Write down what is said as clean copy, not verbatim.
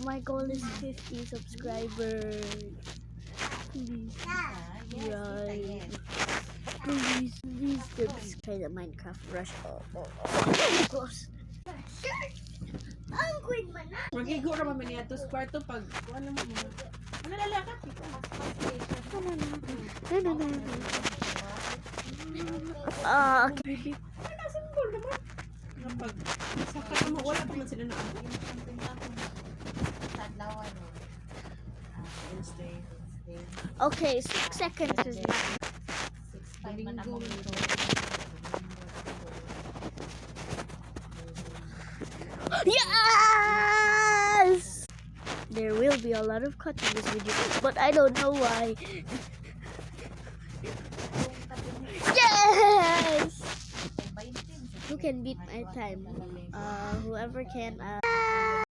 My goal is 50 subscribers. Please. Right. Please subscribe to Minecraft Rush. Oh. Close. Ang queen man na. Magigo ra man niya to kwarto pag ano mo. Ano lalakat ito? Okay. Ano symbol naman? Pag saka mo wala pa man sila na. Wednesday. Okay, 6 seconds is not. Yes! There will be a lot of cuts in this video, but I don't know why. Yes! Who can beat my time? Whoever can.